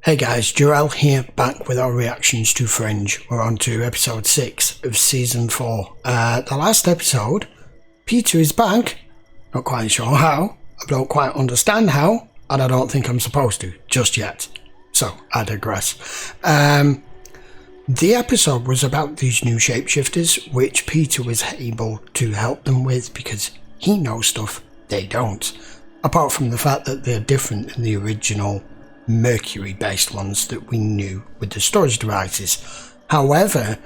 Hey guys, Jarell here, back with our reactions to Fringe. We're on to episode 6 of season 4. The last episode, Peter is back. Not quite sure how, I don't quite understand how, and I don't think I'm supposed to, just yet. So, I digress. The episode was about these new shapeshifters, which Peter was able to help them with because he knows stuff they don't. Apart from the fact that they're different than the original Mercury-based ones that we knew with the storage devices. However,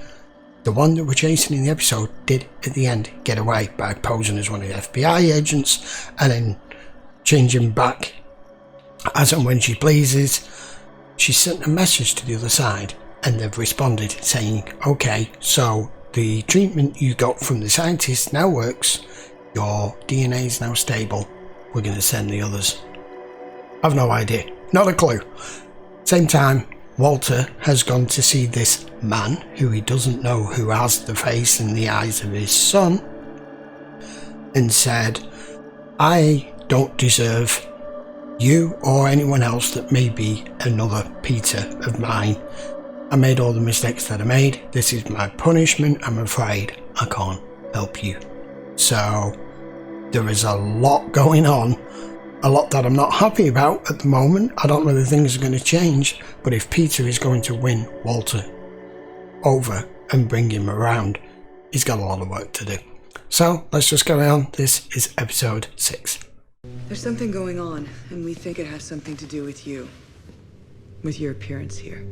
the one that we're chasing in the episode did at the end get away by posing as one of the FBI agents and then changing back as and when she pleases. She sent a message to the other side and they've responded saying, okay, so the treatment you got from the scientists now works, your DNA is now stable, we're going to send the others. I've no idea. Not a clue. Same time, Walter has gone to see this man who he doesn't know, who has the face and the eyes of his son, and said, I don't deserve you or anyone else that may be another Peter of mine. I made all the mistakes that I made. This is my punishment. I'm afraid I can't help you. So there is a lot going on. A lot that I'm not happy about at the moment. I don't know whether things are going to change, but if Peter is going to win Walter over and bring him around, he's got a lot of work to do. So let's just go on. This is episode 6. There's something going on, and we think it has something to do with you. With your appearance here.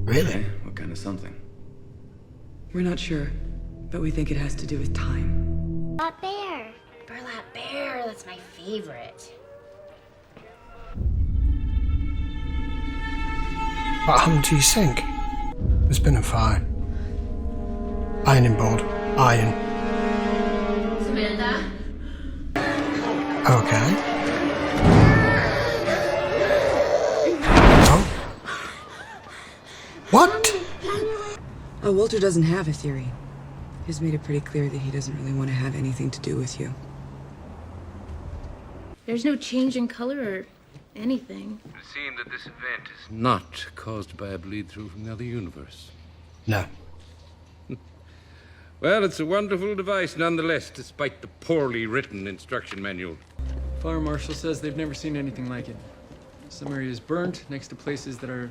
Really? Okay. What kind of something? We're not sure, but we think it has to do with time. Burlap bear. Burlap bear, that's my favorite. What happened to your sink? There's been a fire. Ironing board. Iron. Samantha? Okay. Oh. What? Oh, Walter doesn't have a theory. He's made it pretty clear that he doesn't really want to have anything to do with you. There's no change in color or anything. It seems that this event is not caused by a bleed-through from the other universe. No. Well, it's a wonderful device nonetheless, despite the poorly written instruction manual. Fire Marshal says they've never seen anything like it. Some areas burned next to places that are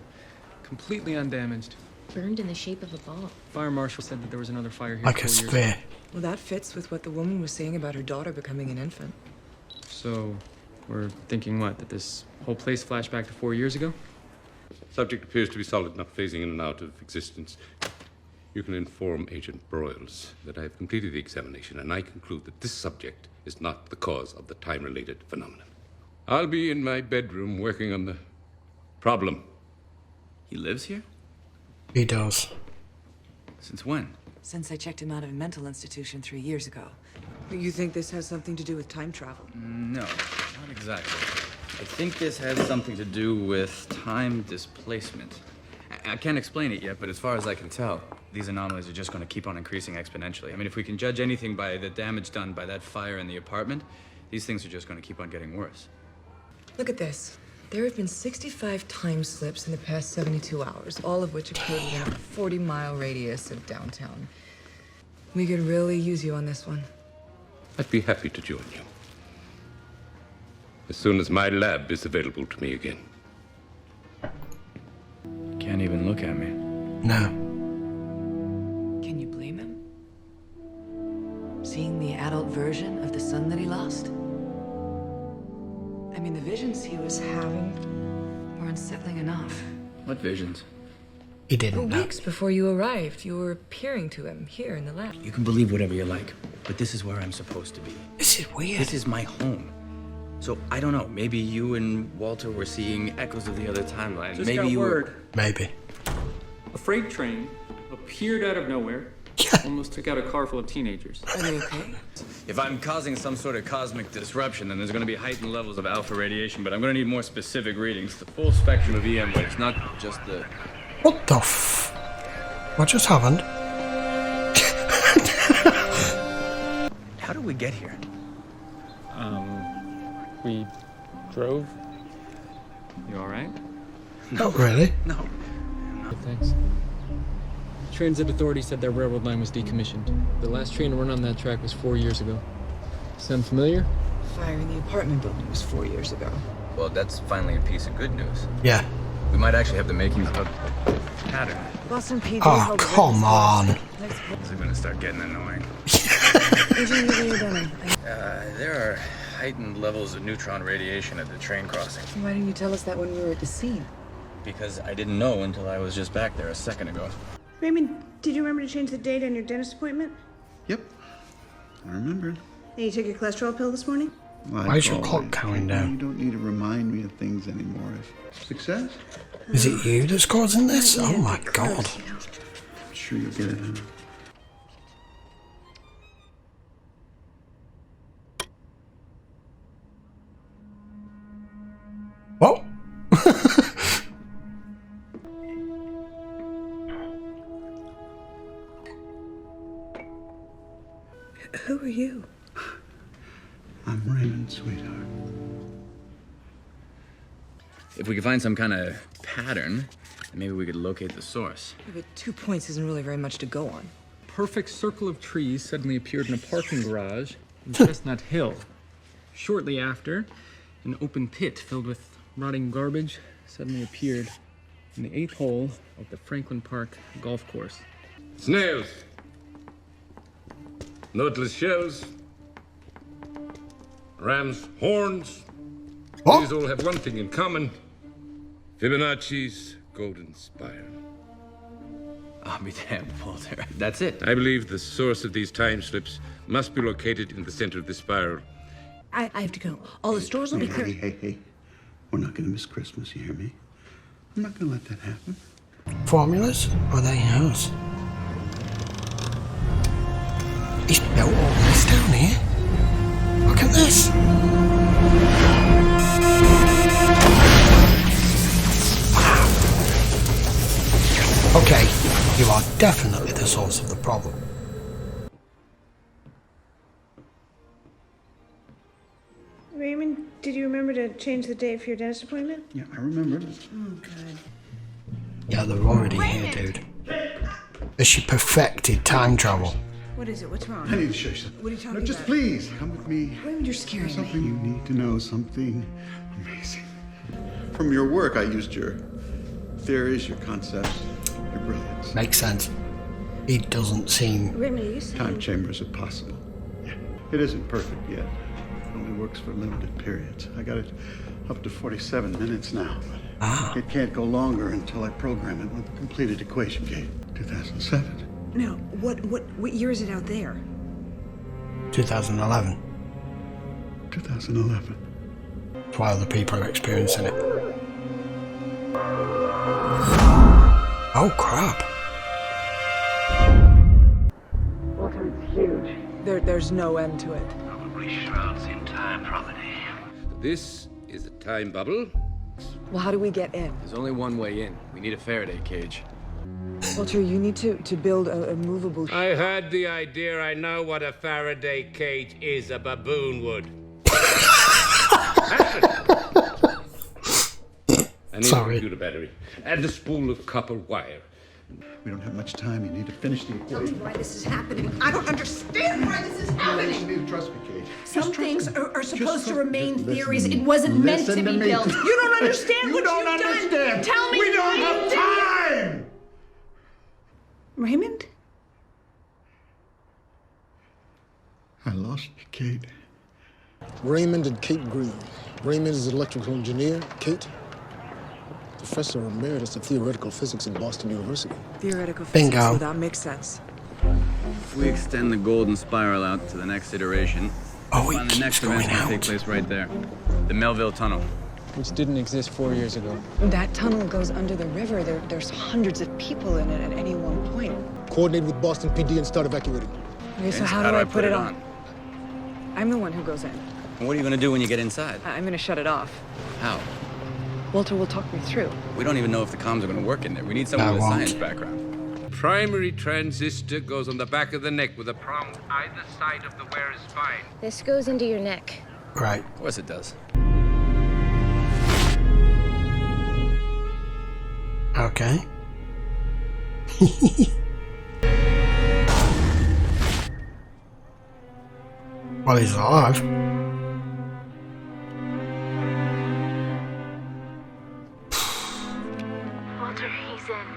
completely undamaged. Burned in the shape of a ball. Fire Marshal said that there was another fire here Like a 4 years ago. sphere. Well, that fits with what the woman was saying about her daughter becoming an infant. So, we're thinking what, that this whole place flashed back to 4 years ago? Subject appears to be solid, not phasing in and out of existence. You can inform Agent Broyles that I have completed the examination, and I conclude that this subject is not the cause of the time-related phenomenon. I'll be in my bedroom working on the problem. He lives here? He does. Since when? Since I checked him out of a mental institution 3 years ago. You think this has something to do with time travel? No, not exactly. I think this has something to do with time displacement. I can't explain it yet, but as far as I can tell, these anomalies are just going to keep on increasing exponentially. I mean, if we can judge anything by the damage done by that fire in the apartment, these things are just going to keep on getting worse. Look at this. There have been 65 time slips in the past 72 hours, all of which occurred within a 40-mile radius of downtown. We could really use you on this one. I'd be happy to join you. As soon as my lab is available to me again. Can't even look at me. No. Can you blame him? Seeing the adult version of the son that he lost? I mean, the visions he was having were unsettling enough. What visions? He For didn't know. weeks before you arrived, you were appearing to him here in the lab. You can believe whatever you like, but this is where I'm supposed to be. This is weird. This is my home. So, I don't know, maybe you and Walter were seeing echoes of the other timeline. Just Maybe got you word. were... Maybe. A freight train appeared out of nowhere. Yeah. Almost took out a car full of teenagers. Are they okay? If I'm causing some sort of cosmic disruption, then there's going to be heightened levels of alpha radiation, but I'm going to need more specific readings. The full spectrum of EM waves, not just the... What the What just happened? How did we get here? We drove. You all right? Not really. No. Thanks. Transit Authority said their railroad line was decommissioned. The last train to run on that track was 4 years ago. Sound familiar? Fire in the apartment building was 4 years ago. Well, that's finally a piece of good news. Yeah. We might actually have the makings of a pattern. Boston PD Oh, held a come on. This is gonna start getting annoying. Agent Olivia Dunham. There are heightened levels of neutron radiation at the train crossing. Why didn't you tell us that when we were at the scene? Because I didn't know until I was just back there a second ago. Raymond, did you remember to change the date on your dentist appointment? Yep, I remembered. And you took your cholesterol pill this morning? Why is your clock counting down? You don't need to remind me of things anymore. Success? Is it you that's causing this? Oh my god. I'm sure you'll get it, huh? What? Who are you? I'm Raymond, sweetheart. If we could find some kind of pattern, then maybe we could locate the source. Yeah, but 2 points isn't really very much to go on. Perfect circle of trees suddenly appeared in a parking garage in Chestnut Hill. Shortly after, an open pit filled with rotting garbage suddenly appeared in the 8th hole of the Franklin Park golf course. Snails. Nautilus shells. Ram's horns. What? These all have one thing in common. Fibonacci's golden spiral. I'll be damned, Walter. That's it. I believe the source of these time slips must be located in the center of the spiral. I have to go. All the stores will be clear. Hey. We're not gonna miss Christmas, you hear me? I'm not gonna let that happen. Formulas? Or they yours? He's built all this down here. Look at this. Wow. Okay, you are definitely the source of the problem. Raymond, did you remember to change the date for your dentist appointment? Yeah, I remember. Oh, good. Yeah, they're already here, dude. Has she perfected time travel? What is it? What's wrong? I need to show you something. What are you talking No, just about? please, come with me. Raymond, you're scaring There's me. something you need to know, something amazing. From your work, I used your theories, your concepts, your brilliance. Makes sense. He doesn't seem... Raymond, are you saying... Time chambers are possible. Yeah. It isn't perfect yet. It only works for limited periods. I got it up to 47 minutes now. But it can't go longer until I program it with a completed equation gate. 2007. No, what year is it out there? 2011. 2011. That's why other people are experiencing it. Oh, crap. Walter, it's huge. There's no end to it. Probably shrouds the entire property. This is a time bubble. Well, how do we get in? There's only one way in. We need a Faraday cage. Walter, you need to build a movable... I heard the idea. I know what a Faraday cage is. A baboon would. I need Sorry. a computer battery and a spool of copper wire. We don't have much time. You need to finish the Tell me equation. why this is happening. I don't understand why this is You happening. need to trust me, Kate. Some things are supposed to remain Just theories. listen. It wasn't meant to Listen be me. built. You don't understand You what don't you've understand. done. Tell me We don't why you have did it. time. Raymond? I lost you, Kate. Raymond and Kate Green. Raymond is an electrical engineer. Kate, professor emeritus of theoretical physics at Boston University. Theoretical Bingo. physics, so that makes sense. If we extend the golden spiral out to the next iteration, Oh, find it the next keeps event's going gonna take out. place right there. The Melville Tunnel. Which didn't exist 4 years ago. That tunnel goes under the river. There's hundreds of people in it at any one point. Coordinate with Boston PD and start evacuating. Okay, so Vince, how do I put it on? I'm the one who goes in. And what are you gonna do when you get inside? I'm gonna shut it off. How? Walter will talk me through. We don't even know if the comms are gonna work in there. We need someone I with a won't. science background. Primary transistor goes on the back of the neck with a prong either side of the wearer's spine. This goes into your neck. Right. Of course it does. Okay. Well, he's alive. Walter, he's in.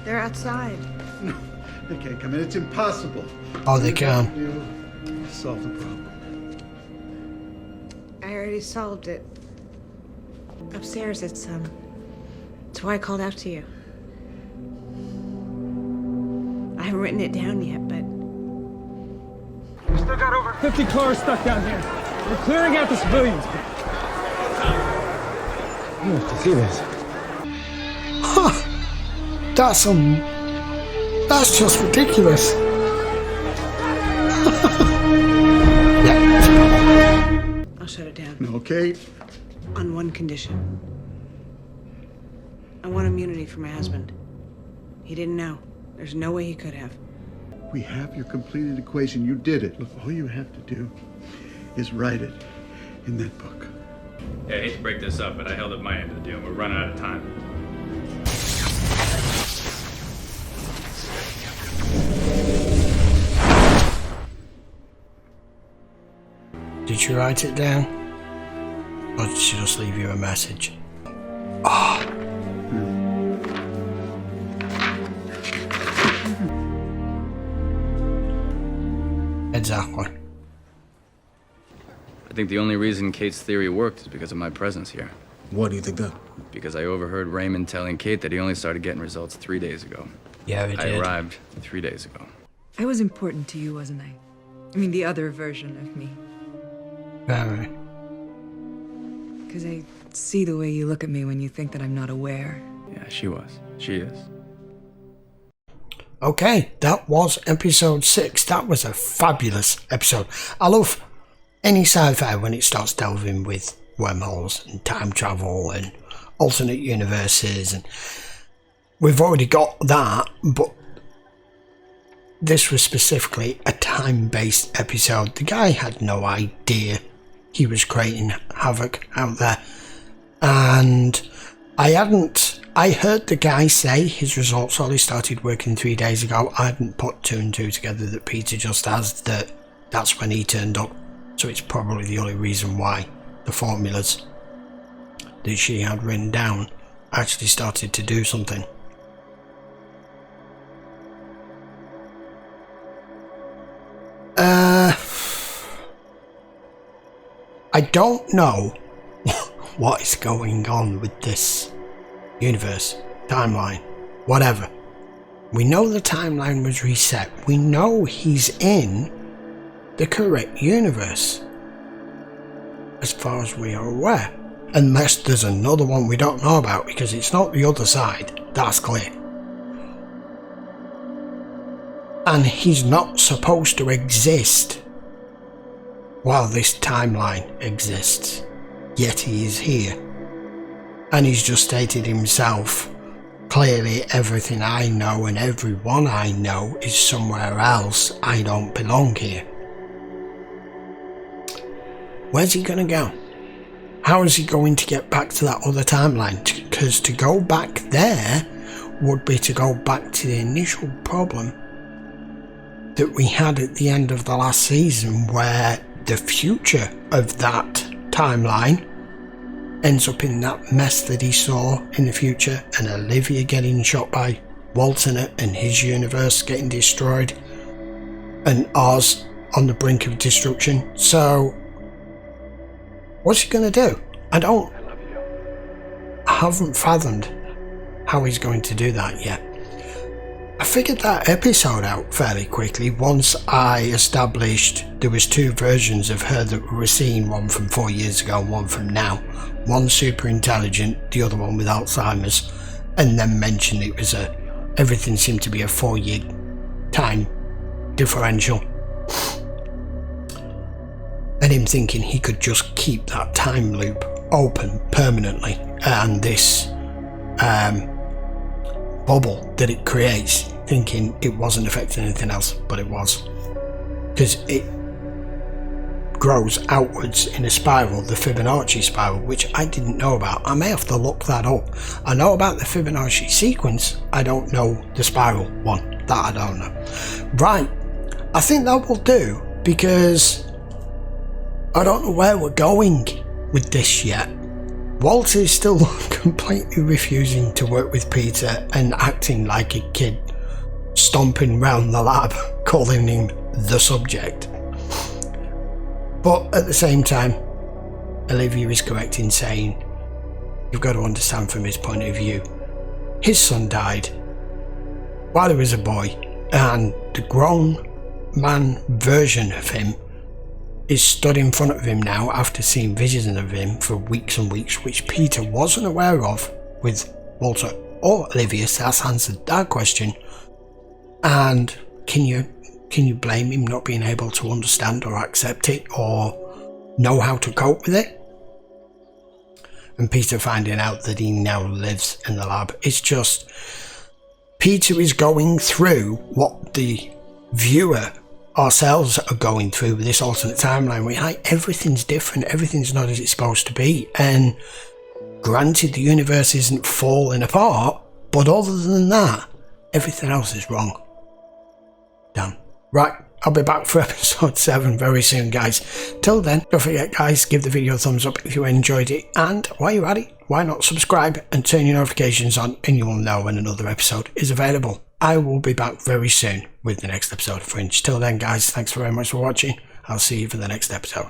They're outside. No, they can't come in. It's impossible. Oh, they can. You solve the problem. I already solved it. Upstairs, it's why I called out to you. I haven't written it down yet, but We still got over 50 cars stuck down here. We're clearing out the civilians. You have to see this. Huh. That's just ridiculous. Yeah. I'll shut it down. No, Kate. On one condition. I want immunity for my husband. He didn't know. There's no way he could have. We have your completed equation. You did it. Look, all you have to do is write it in that book. Yeah, I hate to break this up, but I held up my end of the deal. We're running out of time. Did you write it down? Or did she just leave you a message? Ah. Exactly. I think the only reason Kate's theory worked is because of my presence here. Why do you think that? Because I overheard Raymond telling Kate that he only started getting results 3 days ago. Yeah, he I did. arrived 3 days ago. I was important to you, wasn't I? I mean, the other version of me. Very. Because I see the way you look at me when you think that I'm not aware. Yeah, she was. She is. Okay, that was episode 6. That was a fabulous episode. I love any sci-fi when it starts delving with wormholes and time travel and alternate universes, and we've already got that, but this was specifically a time-based episode. The guy had no idea he was creating havoc out there, and I heard the guy say his results only started working 3 days ago. I hadn't put 2 and 2 together that Peter just has, that's when he turned up. So it's probably the only reason why the formulas that she had written down actually started to do something. I don't know what is going on with this universe, timeline, whatever. We know the timeline was reset. We know he's in the correct universe, as far as we are aware. Unless there's another one we don't know about, because it's not the other side, that's clear. And he's not supposed to exist while this timeline exists, yet he is here. And he's just stated himself, clearly everything I know and everyone I know is somewhere else. I don't belong here. Where's he gonna go? How is he going to get back to that other timeline? Because to go back there would be to go back to the initial problem that we had at the end of the last season, where the future of that timeline ends up in that mess that he saw in the future, and Olivia getting shot by Walton and his universe getting destroyed, and ours on the brink of destruction. So what's he gonna do? I haven't fathomed how he's going to do that yet. I figured that episode out fairly quickly once I established there was 2 versions of her that we were seeing, one from 4 years ago and one from now. One super intelligent, the other one with Alzheimer's, and then mentioned it was everything seemed to be a 4-year time differential. And him thinking he could just keep that time loop open permanently, and this bubble that it creates, thinking it wasn't affecting anything else, but it was, because it grows outwards in a spiral, the Fibonacci spiral, which I didn't know about. I may have to look that up. I know about the Fibonacci sequence, I don't know the spiral one. That I don't know. Right, I think that will do, because I don't know where we're going with this yet. Walter is still completely refusing to work with Peter and acting like a kid, stomping round the lab, calling him the subject. But at the same time, Olivia is correct in saying, you've got to understand from his point of view, his son died while he was a boy, and the grown man version of him is stood in front of him now after seeing visions of him for weeks and weeks, which Peter wasn't aware of with Walter or Olivia. So that's answered that question. And can you blame him not being able to understand or accept it or know how to cope with it? And Peter finding out that he now lives in the lab. It's just, Peter is going through what the viewer ourselves are going through with this alternate timeline. Everything's different, everything's not as it's supposed to be, and granted the universe isn't falling apart, but other than that, everything else is wrong. Damn. Right, I'll be back for episode 7 very soon, guys. Till then, don't forget, guys, give the video a thumbs up if you enjoyed it, and while you're at it, why not subscribe and turn your notifications on, and you will know when another episode is available. I will be back very soon with the next episode of Fringe. Till then, guys, thanks very much for watching. I'll see you for the next episode.